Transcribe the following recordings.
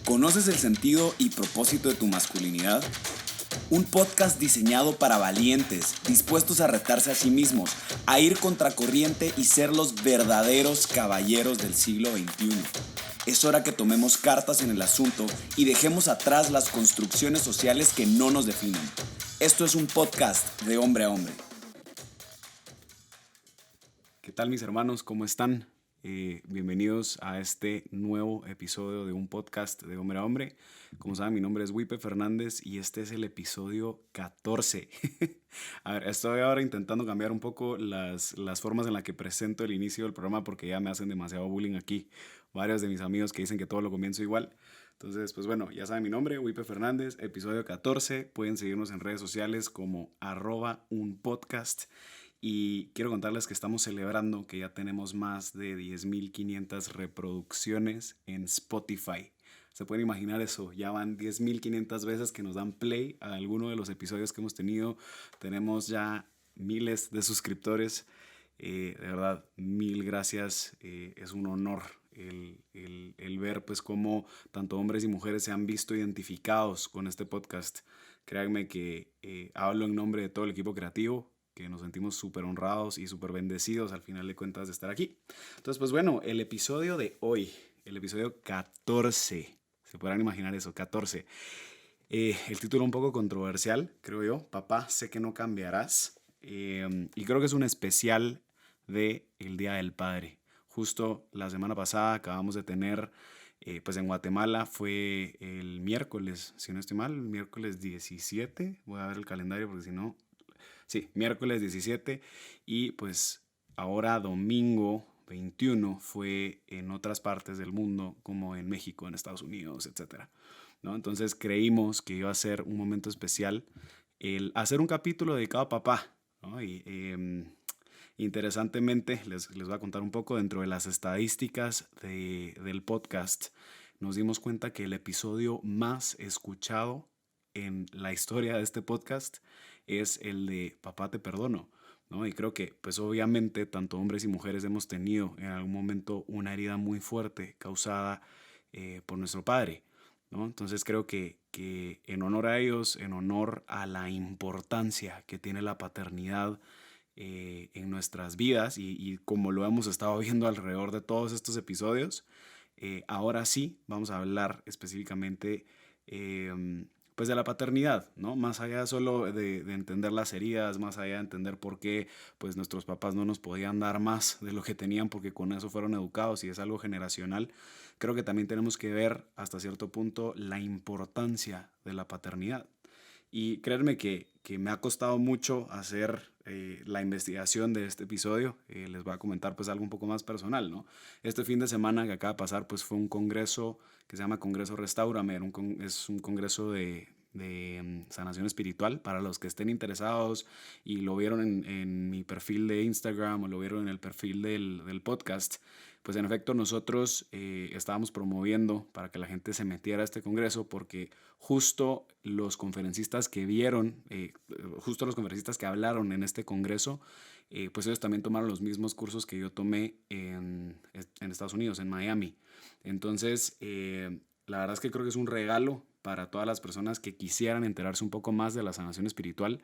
¿Conoces el sentido y propósito de tu masculinidad? Un podcast diseñado para valientes, dispuestos a retarse a sí mismos, a ir contracorriente y ser los verdaderos caballeros del siglo XXI. Es hora que tomemos cartas en el asunto y dejemos atrás las construcciones sociales que no nos definen. Esto es un podcast de hombre a hombre. ¿Qué tal, mis hermanos? ¿Cómo están? Bienvenidos a este nuevo episodio de un podcast de hombre a hombre. Como saben, mi nombre es Wipe Fernández y este es el episodio 14. A ver, estoy ahora intentando cambiar un poco las formas en las que presento el inicio del programa porque ya me hacen demasiado bullying aquí. Varios de mis amigos que dicen que todo lo comienzo igual. Entonces, pues bueno, ya saben mi nombre, Wipe Fernández, episodio 14. Pueden seguirnos en redes sociales como @unpodcast. Y quiero contarles que estamos celebrando que ya tenemos más de 10.500 reproducciones en Spotify. Se pueden imaginar eso, ya van 10.500 veces que nos dan play a alguno de los episodios que hemos tenido. Tenemos ya miles de suscriptores. De verdad, mil gracias. Es un honor el ver pues cómo tanto hombres y mujeres se han visto identificados con este podcast. Créanme que hablo en nombre de todo el equipo creativo, que nos sentimos súper honrados y súper bendecidos al final de cuentas de estar aquí. Entonces, pues bueno, el episodio de hoy, el episodio 14, se podrán imaginar eso, 14. El título un poco controversial, creo yo, Papá, sé que no cambiarás. Y creo que es un especial de el Día del Padre. Justo la semana pasada acabamos de tener, pues en Guatemala fue el miércoles, si no estoy mal, el miércoles 17. Voy a ver el calendario porque si no... Sí, miércoles 17 y pues ahora domingo 21 fue en otras partes del mundo como en México, en Estados Unidos, etcétera, ¿no? Entonces creímos que iba a ser un momento especial el hacer un capítulo dedicado a papá, ¿no? Y interesantemente les voy a contar un poco dentro de las estadísticas del podcast. Nos dimos cuenta que el episodio más escuchado en la historia de este podcast es el de Papá te perdono, ¿no? Y creo que pues obviamente tanto hombres y mujeres hemos tenido en algún momento una herida muy fuerte causada por nuestro padre, ¿no? Entonces creo que en honor a ellos, en honor a la importancia que tiene la paternidad en nuestras vidas y como lo hemos estado viendo alrededor de todos estos episodios, ahora sí vamos a hablar específicamente pues de la paternidad, ¿no? Más allá solo de entender las heridas, más allá de entender por qué pues nuestros papás no nos podían dar más de lo que tenían porque con eso fueron educados y es algo generacional. Creo que también tenemos que ver hasta cierto punto la importancia de la paternidad. Y créanme que me ha costado mucho hacer la investigación de este episodio. Les voy a comentar pues algo un poco más personal, ¿no? Este fin de semana que acaba de pasar pues fue un congreso que se llama Congreso Restaurame. Es un congreso de sanación espiritual para los que estén interesados y lo vieron en mi perfil de Instagram o lo vieron en el perfil del podcast. Pues en efecto nosotros estábamos promoviendo para que la gente se metiera a este congreso porque justo los conferencistas que vieron, justo los conferencistas que hablaron en este congreso, pues ellos también tomaron los mismos cursos que yo tomé en Estados Unidos, en Miami. Entonces, la verdad es que creo que es un regalo para todas las personas que quisieran enterarse un poco más de la sanación espiritual.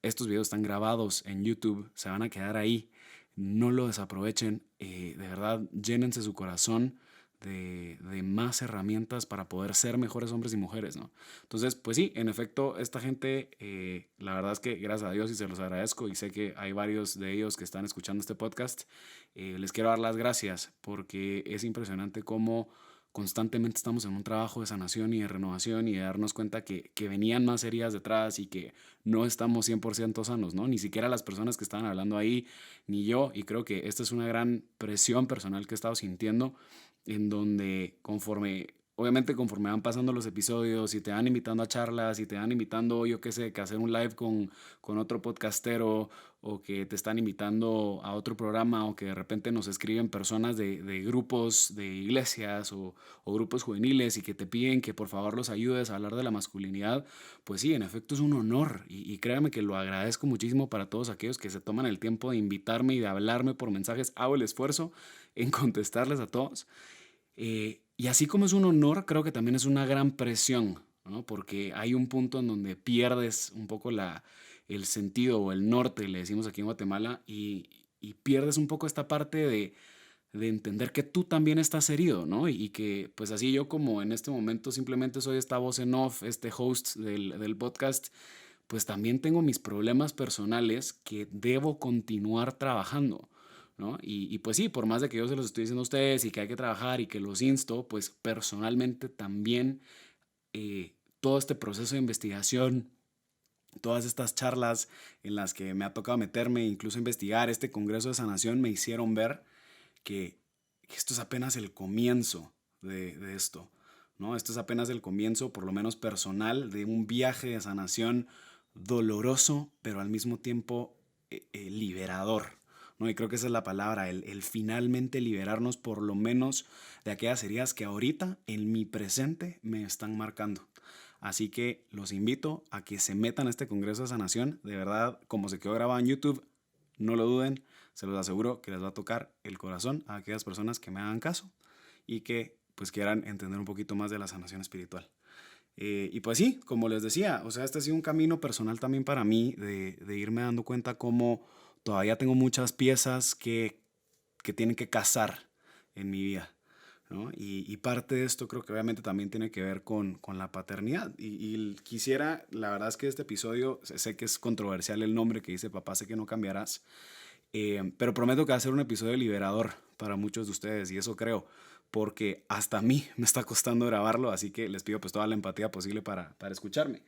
Estos videos están grabados en YouTube, se van a quedar ahí. No lo desaprovechen, de verdad, llénense su corazón de más herramientas para poder ser mejores hombres y mujeres, ¿no? Entonces, pues sí, en efecto, esta gente, la verdad es que gracias a Dios y se los agradezco y sé que hay varios de ellos que están escuchando este podcast, les quiero dar las gracias porque es impresionante cómo constantemente estamos en un trabajo de sanación y de renovación y de darnos cuenta que venían más heridas detrás y que no estamos 100% sanos, ¿no? Ni siquiera las personas que estaban hablando ahí, ni yo, y creo que esta es una gran presión personal que he estado sintiendo en donde obviamente conforme van pasando los episodios y te van invitando a charlas y te van invitando, yo qué sé, que hacer un live con otro podcastero o que te están invitando a otro programa o que de repente nos escriben personas de grupos de iglesias o grupos juveniles y que te piden que por favor los ayudes a hablar de la masculinidad, pues sí, en efecto es un honor y créanme que lo agradezco muchísimo para todos aquellos que se toman el tiempo de invitarme y de hablarme por mensajes. Hago el esfuerzo en contestarles a todos. Y así como es un honor, creo que también es una gran presión, ¿no? Porque hay un punto en donde pierdes un poco el sentido o el norte, le decimos aquí en Guatemala, y pierdes un poco esta parte de entender que tú también estás herido, ¿no? Y que pues así yo como en este momento simplemente soy esta voz en off, este host del podcast, pues también tengo mis problemas personales que debo continuar trabajando, ¿no? Y pues sí, por más de que yo se los estoy diciendo a ustedes y que hay que trabajar y que los insto, pues personalmente también todo este proceso de investigación, todas estas charlas en las que me ha tocado meterme, incluso investigar este Congreso de Sanación, me hicieron ver que esto es apenas el comienzo de esto, ¿no? Esto es apenas el comienzo, por lo menos personal, de un viaje de sanación doloroso, pero al mismo tiempo liberador, ¿no? Y creo que esa es la palabra, el finalmente liberarnos por lo menos de aquellas heridas que ahorita en mi presente me están marcando. Así que los invito a que se metan a este Congreso de Sanación. De verdad, como se quedó grabado en YouTube, no lo duden. Se los aseguro que les va a tocar el corazón a aquellas personas que me hagan caso y que pues quieran entender un poquito más de la sanación espiritual. Y pues sí, como les decía, o sea, este ha sido un camino personal también para mí de irme dando cuenta cómo todavía tengo muchas piezas que tienen que casar en mi vida, ¿no? Y parte de esto creo que obviamente también tiene que ver con la paternidad. Y quisiera, la verdad es que este episodio, sé que es controversial el nombre que dice Papá, sé que no cambiarás, pero prometo que va a ser un episodio liberador para muchos de ustedes y eso creo, porque hasta a mí me está costando grabarlo, así que les pido pues toda la empatía posible para escucharme.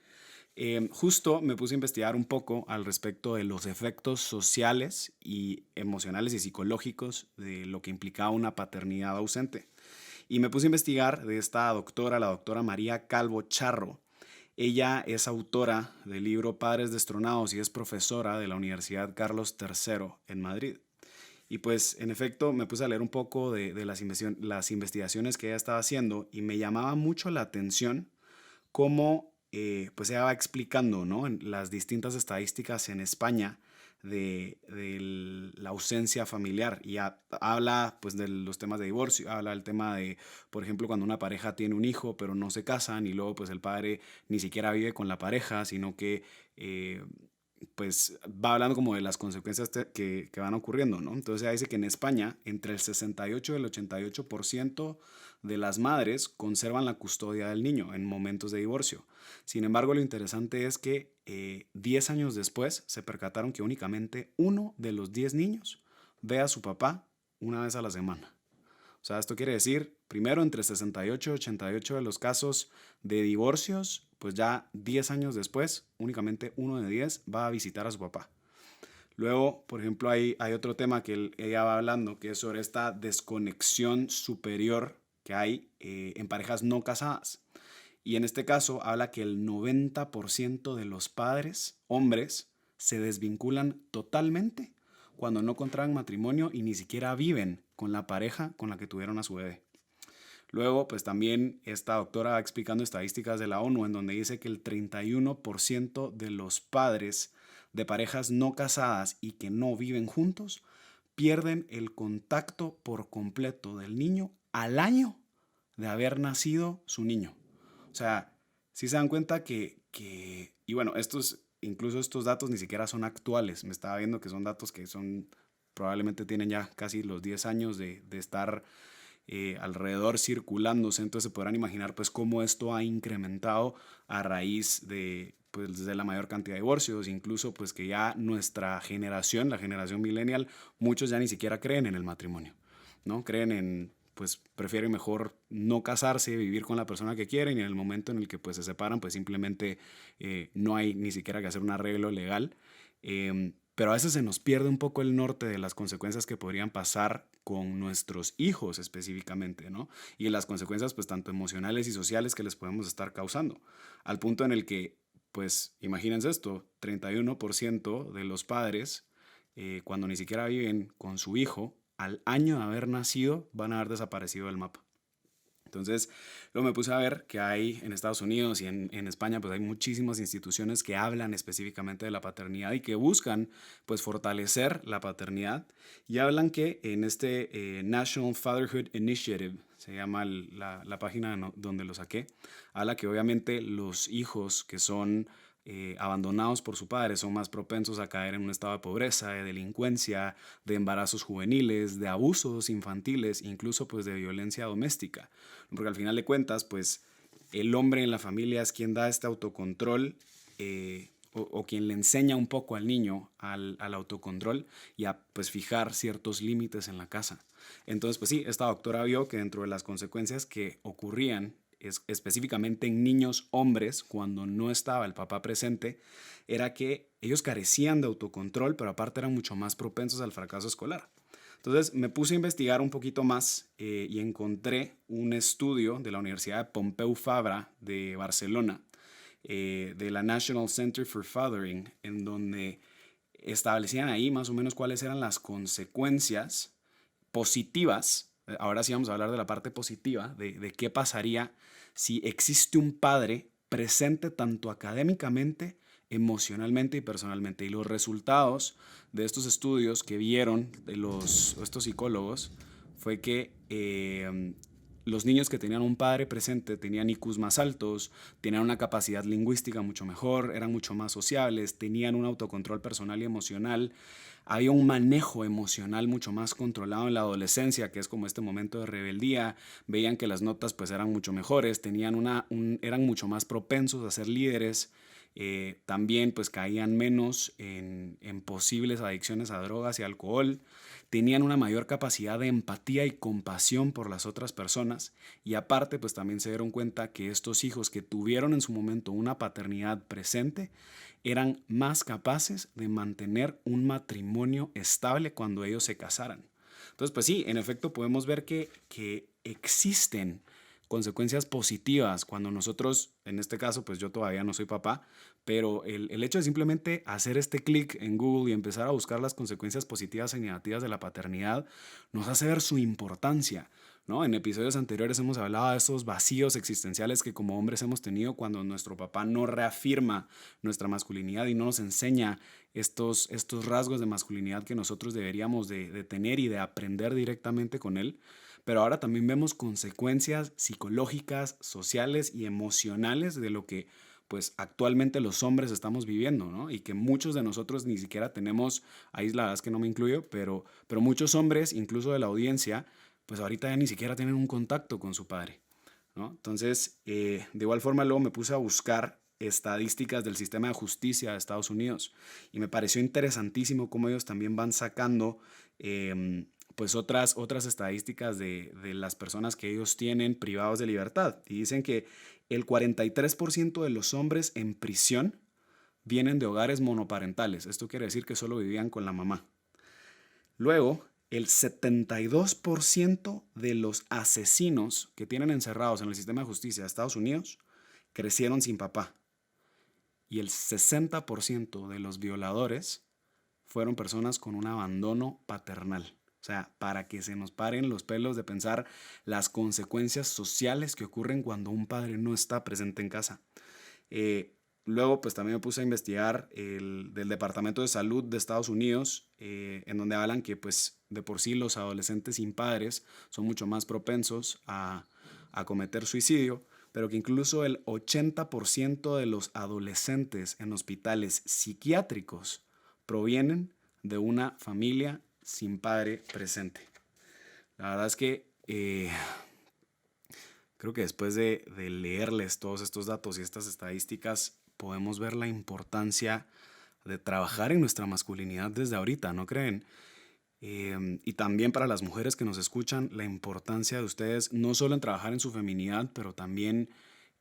Justo me puse a investigar un poco al respecto de los efectos sociales y emocionales y psicológicos de lo que implicaba una paternidad ausente. Y me puse a investigar de esta doctora, la doctora María Calvo Charro. Ella es autora del libro Padres Destronados y es profesora de la Universidad Carlos III en Madrid. Y pues en efecto me puse a leer un poco de las investigaciones que ella estaba haciendo y me llamaba mucho la atención cómo pues ella va explicando, ¿no? En las distintas estadísticas en España de la ausencia familiar y habla pues de los temas de divorcio, habla del tema de, por ejemplo, cuando una pareja tiene un hijo pero no se casan y luego pues el padre ni siquiera vive con la pareja, sino que pues va hablando como de las consecuencias que van ocurriendo, ¿no? Entonces ella dice que en España entre el 68 y el 88% de las madres conservan la custodia del niño en momentos de divorcio. Sin embargo, lo interesante es que 10 años después se percataron que únicamente uno de los 10 niños ve a su papá una vez a la semana. O sea, esto quiere decir, primero, entre 68 y 88 de los casos de divorcios, pues ya 10 años después, únicamente uno de 10 va a visitar a su papá. Luego, por ejemplo, hay otro tema que ella va hablando, que es sobre esta desconexión superior que hay en parejas no casadas. Y en este caso habla que el 90% de los padres, hombres, se desvinculan totalmente cuando no contraen matrimonio y ni siquiera viven con la pareja con la que tuvieron a su bebé. Luego, pues también esta doctora va explicando estadísticas de la ONU en donde dice que el 31% de los padres de parejas no casadas y que no viven juntos pierden el contacto por completo del niño al año de haber nacido su niño. O sea, si se dan cuenta y bueno, incluso estos datos ni siquiera son actuales. Me estaba viendo que son datos que probablemente tienen ya casi los 10 años de estar alrededor circulándose. Entonces se podrán imaginar pues cómo esto ha incrementado a raíz pues, de la mayor cantidad de divorcios. Incluso pues que ya nuestra generación, la generación millennial, muchos ya ni siquiera creen en el matrimonio, ¿no? Creen pues prefieren mejor no casarse, vivir con la persona que quieren y en el momento en el que pues se separan pues simplemente no hay ni siquiera que hacer un arreglo legal. Pero a veces se nos pierde un poco el norte de las consecuencias que podrían pasar con nuestros hijos específicamente, ¿no? Y las consecuencias pues tanto emocionales y sociales que les podemos estar causando, al punto en el que pues imagínense esto, 31% de los padres cuando ni siquiera viven con su hijo al año de haber nacido van a haber desaparecido del mapa. Entonces, luego me puse a ver que hay en Estados Unidos y en España, pues hay muchísimas instituciones que hablan específicamente de la paternidad y que buscan, pues, fortalecer la paternidad. Y hablan que en este National Fatherhood Initiative, se llama la página donde lo saqué, habla que obviamente los hijos que son abandonados por su padre son más propensos a caer en un estado de pobreza, de delincuencia, de embarazos juveniles, de abusos infantiles, incluso pues de violencia doméstica. Porque al final de cuentas, pues el hombre en la familia es quien da este autocontrol o quien le enseña un poco al niño al autocontrol y a pues fijar ciertos límites en la casa. Entonces, pues sí, esta doctora vio que dentro de las consecuencias que ocurrían específicamente en niños hombres, cuando no estaba el papá presente, era que ellos carecían de autocontrol, pero aparte eran mucho más propensos al fracaso escolar. Entonces me puse a investigar un poquito más y encontré un estudio de la Universidad de Pompeu Fabra de Barcelona, de la National Center for Fathering, en donde establecían ahí más o menos cuáles eran las consecuencias positivas. Ahora sí vamos a hablar de la parte positiva, de qué pasaría si existe un padre presente tanto académicamente, emocionalmente y personalmente. Y los resultados de estos estudios que vieron estos psicólogos fue que los niños que tenían un padre presente tenían IQs más altos, tenían una capacidad lingüística mucho mejor, eran mucho más sociables, tenían un autocontrol personal y emocional. Había un manejo emocional mucho más controlado en la adolescencia, que es como este momento de rebeldía. Veían que las notas pues eran mucho mejores, eran mucho más propensos a ser líderes. También pues caían menos en posibles adicciones a drogas y alcohol. Tenían una mayor capacidad de empatía y compasión por las otras personas. Y aparte pues también se dieron cuenta que estos hijos que tuvieron en su momento una paternidad presente eran más capaces de mantener un matrimonio estable cuando ellos se casaran. Entonces, pues sí, en efecto podemos ver que existen consecuencias positivas cuando nosotros, en este caso, pues yo todavía no soy papá, pero el hecho de simplemente hacer este clic en Google y empezar a buscar las consecuencias positivas y negativas de la paternidad nos hace ver su importancia, ¿no? En episodios anteriores hemos hablado de esos vacíos existenciales que como hombres hemos tenido cuando nuestro papá no reafirma nuestra masculinidad y no nos enseña estos rasgos de masculinidad que nosotros deberíamos de tener y de aprender directamente con él. Pero ahora también vemos consecuencias psicológicas, sociales y emocionales de lo que pues actualmente los hombres estamos viviendo, ¿no? Y que muchos de nosotros ni siquiera tenemos, ahí la verdad es que no me incluyo, pero muchos hombres, incluso de la audiencia, pues ahorita ya ni siquiera tienen un contacto con su padre, ¿no? Entonces, de igual forma luego me puse a buscar estadísticas del sistema de justicia de Estados Unidos y me pareció interesantísimo cómo ellos también van sacando pues otras estadísticas de las personas que ellos tienen privados de libertad. Y dicen que el 43% de los hombres en prisión vienen de hogares monoparentales. Esto quiere decir que solo vivían con la mamá. Luego, el 72% de los asesinos que tienen encerrados en el sistema de justicia de Estados Unidos crecieron sin papá. Y el 60% de los violadores fueron personas con un abandono paternal. O sea, para que se nos paren los pelos de pensar las consecuencias sociales que ocurren cuando un padre no está presente en casa. Luego, pues también me puse a investigar del Departamento de Salud de Estados Unidos, en donde hablan que pues de por sí los adolescentes sin padres son mucho más propensos a cometer suicidio, pero que incluso el 80% de los adolescentes en hospitales psiquiátricos provienen de una familia sin padre presente. La verdad es que creo que después de leerles todos estos datos y estas estadísticas, podemos ver la importancia de trabajar en nuestra masculinidad desde ahorita, ¿no creen? Y también para las mujeres que nos escuchan, la importancia de ustedes no solo en trabajar en su feminidad, pero también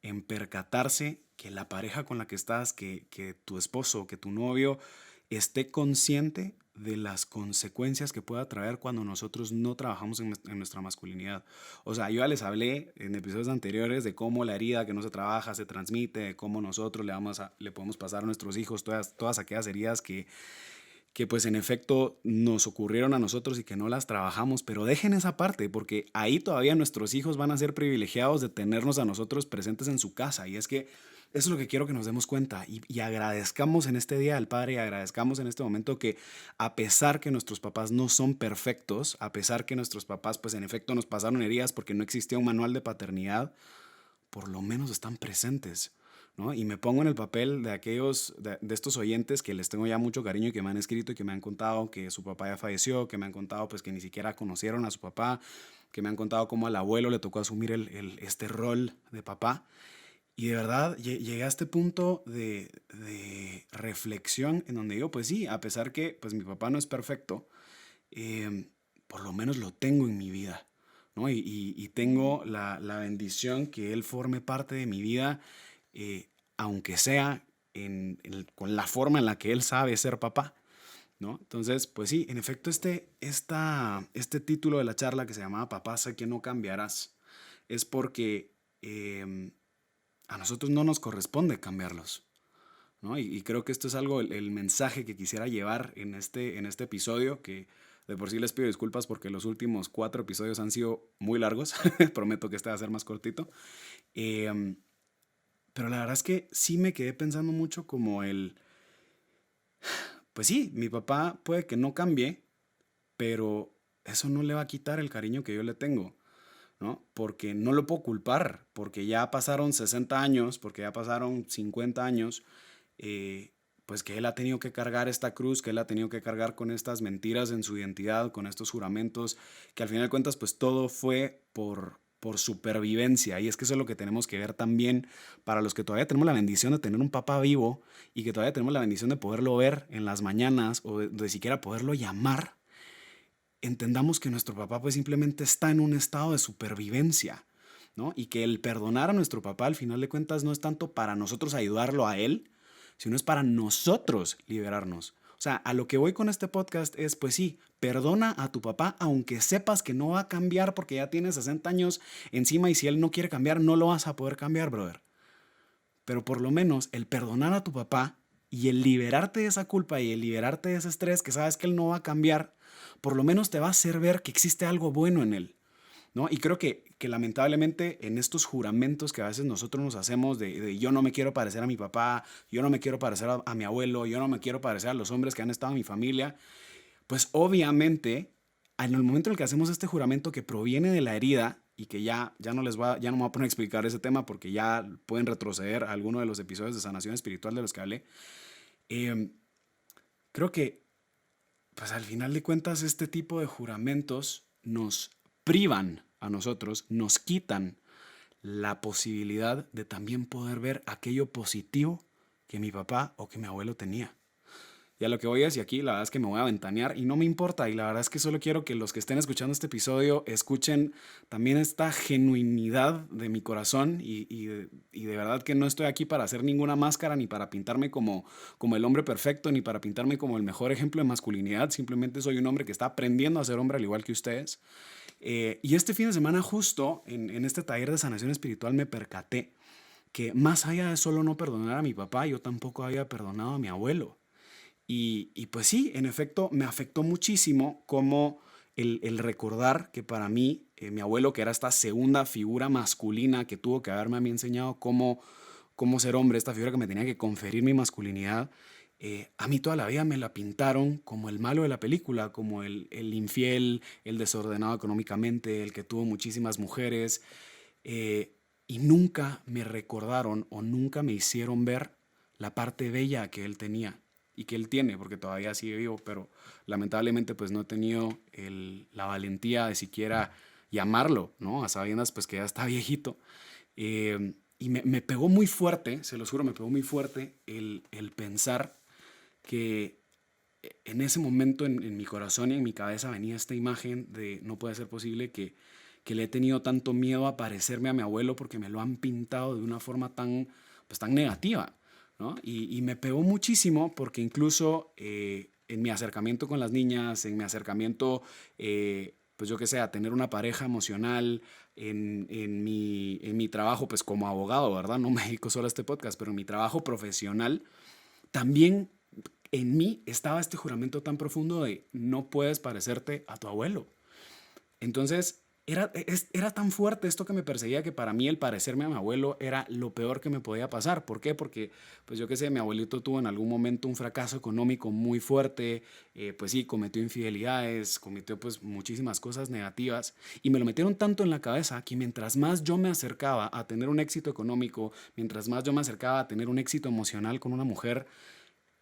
en percatarse que la pareja con la que estás, que tu esposo, que tu novio esté consciente de las consecuencias que pueda traer cuando nosotros no trabajamos en nuestra masculinidad. O sea, yo ya les hablé en episodios anteriores de cómo la herida que no se trabaja se transmite, de cómo nosotros le podemos pasar a nuestros hijos todas aquellas heridas que pues en efecto nos ocurrieron a nosotros y que no las trabajamos, pero dejen esa parte porque ahí todavía nuestros hijos van a ser privilegiados de tenernos a nosotros presentes en su casa. Y es que eso es lo que quiero que nos demos cuenta y agradezcamos en este Día del Padre y agradezcamos en este momento que a pesar que nuestros papás no son perfectos, a pesar que nuestros papás pues en efecto nos pasaron heridas porque no existía un manual de paternidad, por lo menos están presentes, ¿no? Y me pongo en el papel de aquellos, de estos oyentes que les tengo ya mucho cariño y que me han escrito y que me han contado que su papá ya falleció, que me han contado pues que ni siquiera conocieron a su papá, que me han contado cómo al abuelo le tocó asumir este rol de papá. Y de verdad llegué a este punto de reflexión en donde digo, pues sí, a pesar que pues mi papá no es perfecto, eh, por lo menos lo tengo en mi vida, ¿no? Y tengo la bendición que Él forme parte de mi vida, aunque sea con la forma en la que Él sabe ser papá, ¿no? Entonces, pues sí, en efecto, este título de la charla que se llamaba Papá, sé que no cambiarás, es porque a nosotros no nos corresponde cambiarlos, ¿no? Y creo que esto es algo, el mensaje que quisiera llevar en este episodio, que de por sí les pido disculpas porque los últimos 4 episodios han sido muy largos, prometo que este va a ser más cortito, eh, pero la verdad es que sí me quedé pensando mucho como pues sí, mi papá puede que no cambie, pero eso no le va a quitar el cariño que yo le tengo, ¿no? Porque no lo puedo culpar, porque ya pasaron 60 años, porque ya pasaron 50 años, pues que él ha tenido que cargar esta cruz, que él ha tenido que cargar con estas mentiras en su identidad, con estos juramentos, que al final de cuentas pues todo fue por supervivencia. Y es que eso es lo que tenemos que ver también para los que todavía tenemos la bendición de tener un papá vivo y que todavía tenemos la bendición de poderlo ver en las mañanas o de siquiera poderlo llamar. Entendamos que nuestro papá pues simplemente está en un estado de supervivencia, ¿no? Y que el perdonar a nuestro papá al final de cuentas no es tanto para nosotros ayudarlo a él, sino es para nosotros liberarnos. O sea, a lo que voy con este podcast es, pues sí, perdona a tu papá aunque sepas que no va a cambiar porque ya tiene 60 años encima y si él no quiere cambiar no lo vas a poder cambiar, brother. Pero por lo menos el perdonar a tu papá y el liberarte de esa culpa y el liberarte de ese estrés que sabes que él no va a cambiar, por lo menos te va a hacer ver que existe algo bueno en él, ¿no? Y creo que lamentablemente en estos juramentos que a veces nosotros nos hacemos de yo no me quiero parecer a mi papá, yo no me quiero parecer a mi abuelo, yo no me quiero parecer a los hombres que han estado en mi familia, pues obviamente en el momento en el que hacemos este juramento que proviene de la herida y que ya no me voy a poner a explicar ese tema porque ya pueden retroceder a alguno de los episodios de sanación espiritual de los que hablé, eh, creo que pues al final de cuentas este tipo de juramentos nos privan a nosotros, nos quitan la posibilidad de también poder ver aquello positivo que mi papá o que mi abuelo tenía. Y a lo que voy es, y aquí la verdad es que me voy a ventanear y no me importa, y la verdad es que solo quiero que los que estén escuchando este episodio escuchen también esta genuinidad de mi corazón y de verdad que no estoy aquí para hacer ninguna máscara ni para pintarme como el hombre perfecto ni para pintarme como el mejor ejemplo de masculinidad, simplemente soy un hombre que está aprendiendo a ser hombre al igual que ustedes. Y este fin de semana justo en este taller de sanación espiritual me percaté que más allá de solo no perdonar a mi papá, yo tampoco había perdonado a mi abuelo. Y pues sí, en efecto, me afectó muchísimo como el recordar que para mí, mi abuelo, que era esta segunda figura masculina que tuvo que haberme a mí enseñado cómo ser hombre, esta figura que me tenía que conferir mi masculinidad, a mí toda la vida me la pintaron como el malo de la película, como el infiel, el desordenado económicamente, el que tuvo muchísimas mujeres, y nunca me recordaron o nunca me hicieron ver la parte bella que él tenía y que él tiene, porque todavía sigue vivo, pero lamentablemente pues no he tenido la valentía de siquiera llamarlo, ¿no? A sabiendas pues que ya está viejito. Y me pegó muy fuerte, se los juro, me pegó muy fuerte el pensar que en ese momento en mi corazón y en mi cabeza venía esta imagen de no puede ser posible que le he tenido tanto miedo a parecerme a mi abuelo porque me lo han pintado de una forma pues, tan negativa, ¿no? Y me pegó muchísimo porque incluso en mi acercamiento con las niñas, en mi acercamiento, pues yo qué sé, a tener una pareja emocional, en mi trabajo, pues como abogado, ¿verdad? No me dedico solo a este podcast, pero en mi trabajo profesional, también en mí estaba este juramento tan profundo de no puedes parecerte a tu abuelo. Entonces, era tan fuerte esto que me perseguía que para mí el parecerme a mi abuelo era lo peor que me podía pasar. ¿Por qué? Porque, pues yo qué sé, mi abuelito tuvo en algún momento un fracaso económico muy fuerte, pues sí, cometió infidelidades, cometió pues muchísimas cosas negativas y me lo metieron tanto en la cabeza que mientras más yo me acercaba a tener un éxito económico, mientras más yo me acercaba a tener un éxito emocional con una mujer,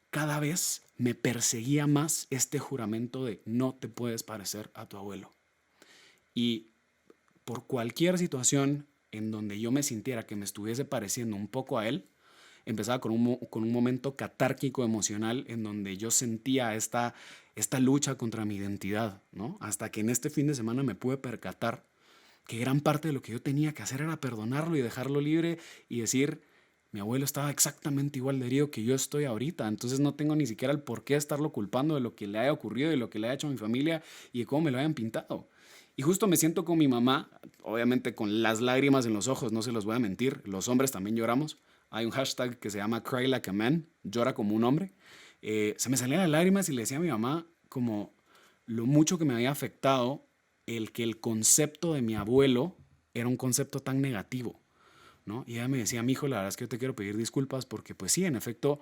cada vez me perseguía más este juramento de no te puedes parecer a tu abuelo. Y por cualquier situación en donde yo me sintiera que me estuviese pareciendo un poco a él, empezaba con un momento catárquico emocional en donde yo sentía esta lucha contra mi identidad, ¿no? Hasta que en este fin de semana me pude percatar que gran parte de lo que yo tenía que hacer era perdonarlo y dejarlo libre y decir, mi abuelo estaba exactamente igual de herido que yo estoy ahorita, entonces no tengo ni siquiera el por qué estarlo culpando de lo que le haya ocurrido, de lo que le haya hecho a mi familia y de cómo me lo hayan pintado. Y justo me siento con mi mamá, obviamente con las lágrimas en los ojos, no se los voy a mentir, los hombres también lloramos. Hay un hashtag que se llama Cry Like a Man, llora como un hombre. Se me salían las lágrimas y le decía a mi mamá como lo mucho que me había afectado el que el concepto de mi abuelo era un concepto tan negativo, ¿no? Y ella me decía, mi hijo, la verdad es que yo te quiero pedir disculpas porque pues sí, en efecto,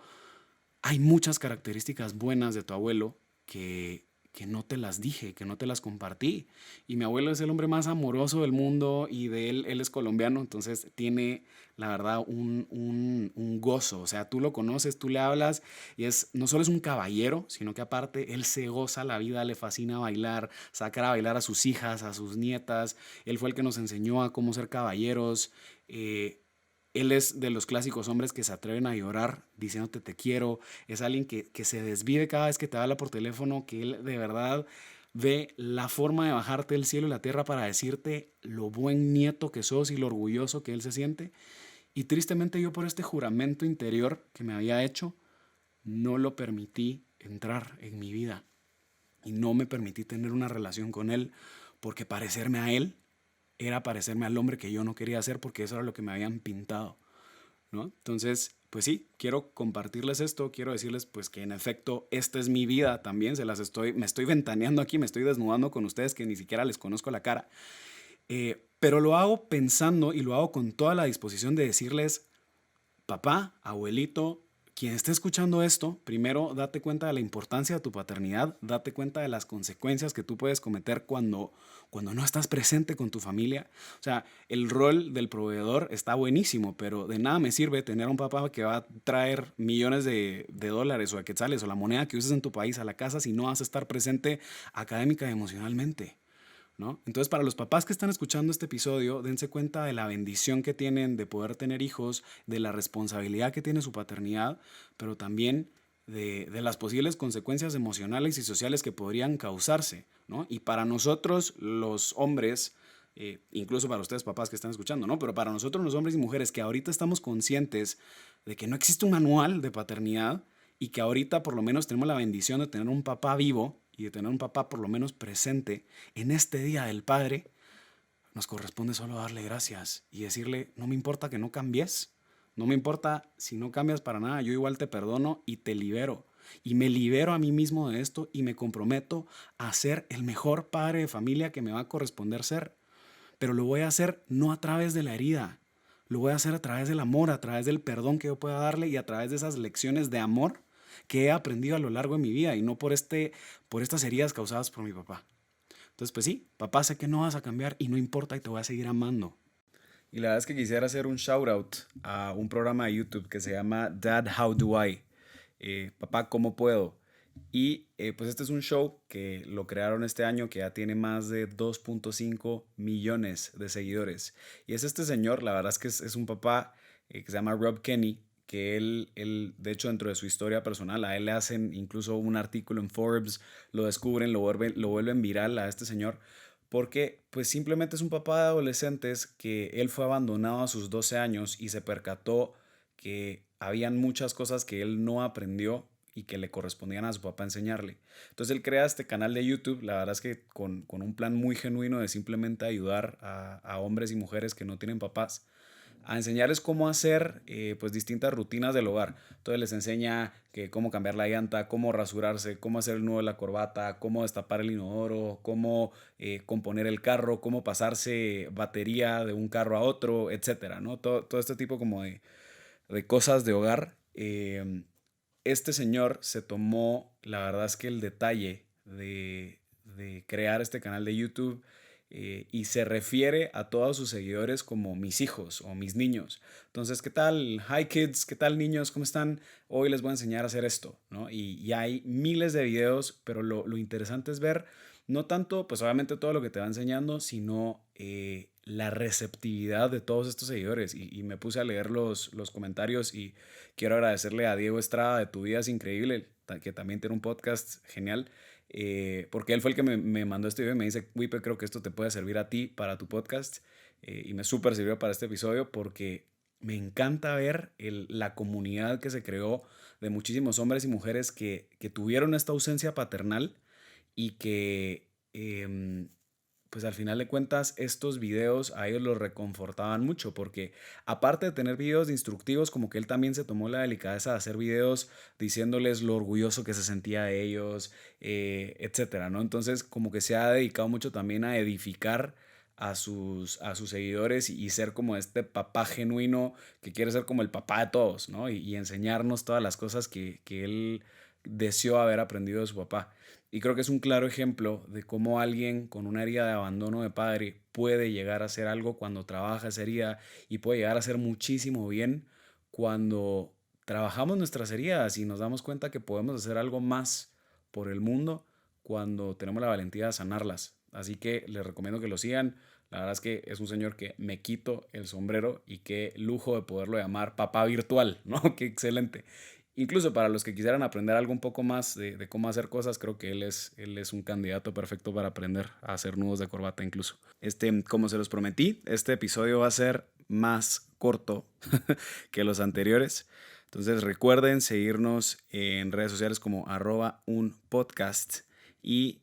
hay muchas características buenas de tu abuelo que no te las dije, que no te las compartí. Y mi abuelo es el hombre más amoroso del mundo y de él es colombiano, entonces tiene, la verdad, un gozo. O sea, tú lo conoces, tú le hablas y no solo es un caballero, sino que aparte él se goza la vida, le fascina bailar, sacar a bailar a sus hijas, a sus nietas. Él fue el que nos enseñó a cómo ser caballeros. Él es de los clásicos hombres que se atreven a llorar diciéndote te quiero. Es alguien que se desvive cada vez que te habla por teléfono, que él de verdad ve la forma de bajarte del cielo y la tierra para decirte lo buen nieto que sos y lo orgulloso que él se siente. Y tristemente yo por este juramento interior que me había hecho, no lo permití entrar en mi vida. Y no me permití tener una relación con él porque parecerme a él era parecerme al hombre que yo no quería ser porque eso era lo que me habían pintado, ¿no? Entonces, pues sí, quiero compartirles esto, quiero decirles pues que en efecto esta es mi vida también, me estoy ventaneando aquí, me estoy desnudando con ustedes que ni siquiera les conozco la cara, pero lo hago pensando y lo hago con toda la disposición de decirles, papá, abuelito, quien esté escuchando esto, primero date cuenta de la importancia de tu paternidad, date cuenta de las consecuencias que tú puedes cometer cuando no estás presente con tu familia. O sea, el rol del proveedor está buenísimo, pero de nada me sirve tener a un papá que va a traer millones de dólares o de quetzales o la moneda que uses en tu país a la casa si no vas a estar presente académica y emocionalmente, ¿no? Entonces, para los papás que están escuchando este episodio, dense cuenta de la bendición que tienen de poder tener hijos, de la responsabilidad que tiene su paternidad, pero también de las posibles consecuencias emocionales y sociales que podrían causarse, ¿no? Y para nosotros, los hombres, incluso para ustedes papás que están escuchando, ¿no? Pero para nosotros los hombres y mujeres que ahorita estamos conscientes de que no existe un manual de paternidad y que ahorita por lo menos tenemos la bendición de tener un papá vivo y de tener un papá por lo menos presente en este Día del Padre, nos corresponde solo darle gracias y decirle, no me importa que no cambies, no me importa si no cambias para nada, yo igual te perdono y te libero. Y me libero a mí mismo de esto y me comprometo a ser el mejor padre de familia que me va a corresponder ser. Pero lo voy a hacer no a través de la herida, lo voy a hacer a través del amor, a través del perdón que yo pueda darle y a través de esas lecciones de amor que he aprendido a lo largo de mi vida y no por estas heridas causadas por mi papá. Entonces, pues sí, papá, sé que no vas a cambiar y no importa y te voy a seguir amando. Y la verdad es que quisiera hacer un shout out a un programa de YouTube que se llama Dad, How Do I? Papá, ¿cómo puedo? Y pues este es un show que lo crearon este año que ya tiene más de 2.5 millones de seguidores. Y es este señor, la verdad es que es un papá que se llama Rob Kenny, que de hecho, dentro de su historia personal, a él le hacen incluso un artículo en Forbes, lo descubren, lo vuelven viral a este señor, porque pues simplemente es un papá de adolescentes que él fue abandonado a sus 12 años y se percató que habían muchas cosas que él no aprendió y que le correspondían a su papá enseñarle. Entonces él crea este canal de YouTube, la verdad es que con un plan muy genuino de simplemente ayudar a hombres y mujeres que no tienen papás a enseñarles cómo hacer pues distintas rutinas del hogar. Entonces les enseña que cómo cambiar la llanta, cómo rasurarse, cómo hacer el nudo de la corbata, cómo destapar el inodoro, cómo componer el carro, cómo pasarse batería de un carro a otro, etcétera, ¿no? Todo este tipo como de cosas de hogar. Este señor se tomó, la verdad es que el detalle de crear este canal de YouTube y se refiere a todos sus seguidores como mis hijos o mis niños. Entonces, ¿qué tal? Hi kids, ¿qué tal niños? ¿Cómo están? Hoy les voy a enseñar a hacer esto, ¿no? Y hay miles de videos, pero lo interesante es ver no tanto, pues obviamente todo lo que te va enseñando, sino la receptividad de todos estos seguidores. Y me puse a leer los comentarios y quiero agradecerle a Diego Estrada de Tu Vida es Increíble, que también tiene un podcast genial, porque él fue el que me mandó este video y me dice, Wipe, creo que esto te puede servir a ti para tu podcast. Y me súper sirvió para este episodio porque me encanta ver la comunidad que se creó de muchísimos hombres y mujeres que tuvieron esta ausencia paternal y que pues al final de cuentas estos videos a ellos los reconfortaban mucho porque aparte de tener videos instructivos, como que él también se tomó la delicadeza de hacer videos diciéndoles lo orgulloso que se sentía de ellos, etcétera, ¿no? Entonces como que se ha dedicado mucho también a edificar a sus seguidores y ser como este papá genuino que quiere ser como el papá de todos, ¿no? Y enseñarnos todas las cosas que él deseó haber aprendido de su papá. Y creo que es un claro ejemplo de cómo alguien con una herida de abandono de padre puede llegar a hacer algo cuando trabaja esa herida y puede llegar a hacer muchísimo bien cuando trabajamos nuestras heridas y nos damos cuenta que podemos hacer algo más por el mundo cuando tenemos la valentía de sanarlas. Así que les recomiendo que lo sigan. La verdad es que es un señor que me quito el sombrero y qué lujo de poderlo llamar papá virtual, ¿no? Qué excelente. Incluso para los que quisieran aprender algo un poco más de cómo hacer cosas, creo que él es un candidato perfecto para aprender a hacer nudos de corbata incluso. Como se los prometí, este episodio va a ser más corto que los anteriores. Entonces recuerden seguirnos en redes sociales como @unpodcast y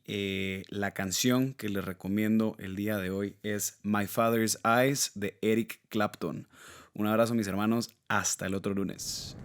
la canción que les recomiendo el día de hoy es My Father's Eyes de Eric Clapton. Un abrazo mis hermanos, hasta el otro lunes.